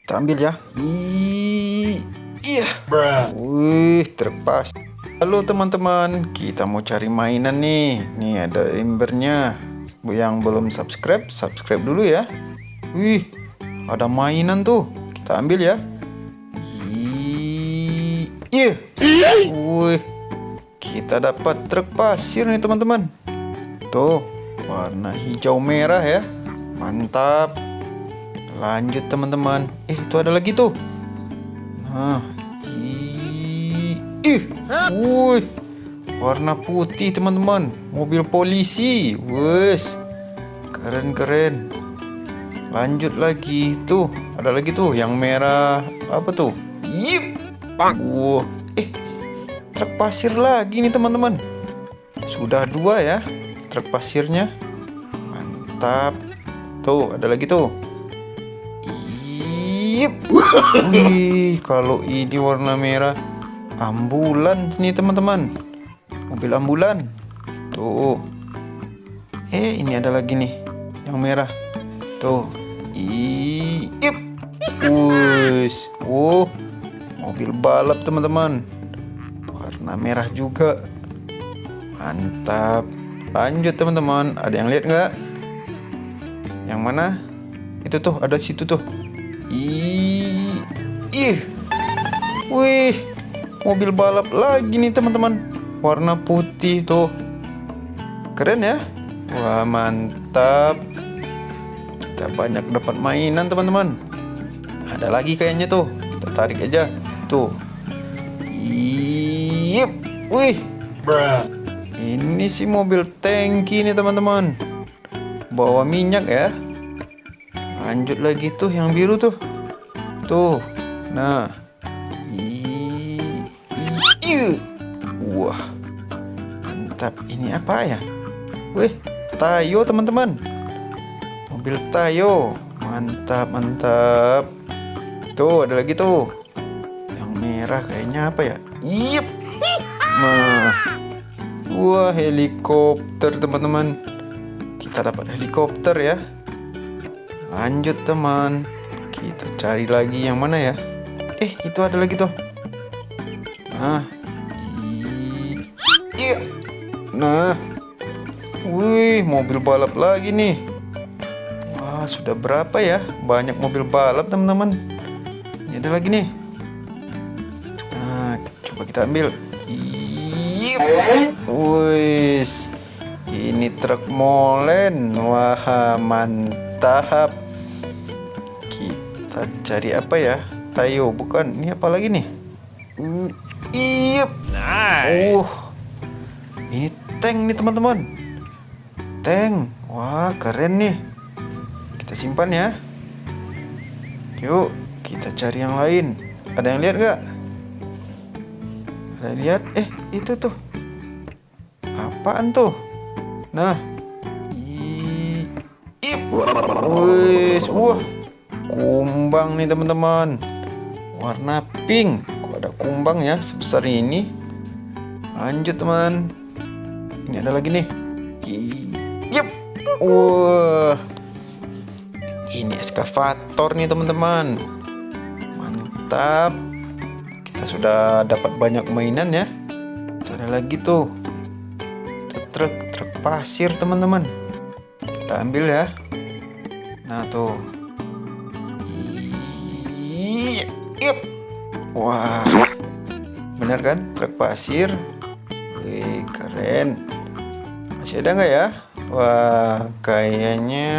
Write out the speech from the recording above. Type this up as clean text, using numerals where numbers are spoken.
Kita ambil ya. Iya. Wih, terpas. Halo teman-teman, kita mau cari mainan nih. Nih ada embernya. Yang belum subscribe, subscribe dulu ya. Wih, ada mainan tuh. Kita ambil ya. Iya. Wih, kita dapat truk pasir nih teman-teman. Tuh, warna hijau merah ya. Mantap. Lanjut teman-teman. Itu ada lagi tuh. Nah, wih, warna putih teman-teman. Mobil polisi. Wes, keren-keren. Lanjut lagi tuh. Ada lagi tuh yang merah. Apa tuh? Yip. Wah, truk pasir lagi nih teman-teman. Sudah 2 ya truk pasirnya. Mantap. Tuh, ada lagi tuh. Wih, kalau ini warna merah, ambulans nih teman-teman. Mobil ambulan. Tuh. Ini ada lagi nih yang merah. Tuh. Wush. Mobil balap teman-teman. Warna merah juga. Mantap. Lanjut teman-teman. Ada yang lihat nggak? Yang mana? Itu tuh, ada situ tuh. Wih, mobil balap lagi nih teman-teman. Warna putih tuh. Keren ya? Wah, mantap. Kita banyak dapat mainan teman-teman. Ada lagi kayaknya tuh. Kita tarik aja. Tuh. Wih. Ini sih mobil tangki nih teman-teman. Bawa minyak ya. Lanjut lagi tuh yang biru tuh. Tuh. Nah. Wah. Mantap. Ini apa ya? Wih, Tayo teman-teman. Mobil Tayo. Mantap, mantap. Tuh, ada lagi tuh. Yang merah kayaknya apa ya? Nah. Wah, helikopter teman-teman. Kita dapat helikopter ya. Lanjut teman. Kita cari lagi yang mana ya? Itu ada lagi tuh. Nah. Wih, mobil balap lagi nih. Wah, sudah berapa ya? Banyak mobil balap teman-teman. Ini ada lagi nih. Nah, coba kita ambil. Wih, ini truk molen. Wah, mantap. Kita cari apa ya? Tayo, bukan. Ini apa lagi nih? Nice. Ini tank nih teman-teman. Tank. Wah, keren nih. Kita simpan ya. Yuk, kita cari yang lain. Ada yang lihat nggak? Ada lihat? Itu tuh. Apaan tuh? Nah. Wah, kumbang nih teman-teman. Warna pink. Kok ada kumbang ya sebesar ini? Lanjut teman. Ini ada lagi nih. Wah. Ini eskavator nih teman-teman. Mantap. Kita sudah dapat banyak mainan ya. Itu ada lagi tuh. Itu truk pasir teman-teman. Kita ambil ya. Nah tuh. Wah, bener kan truk pasir? Wih, keren. Masih ada nggak ya? Wah, kayaknya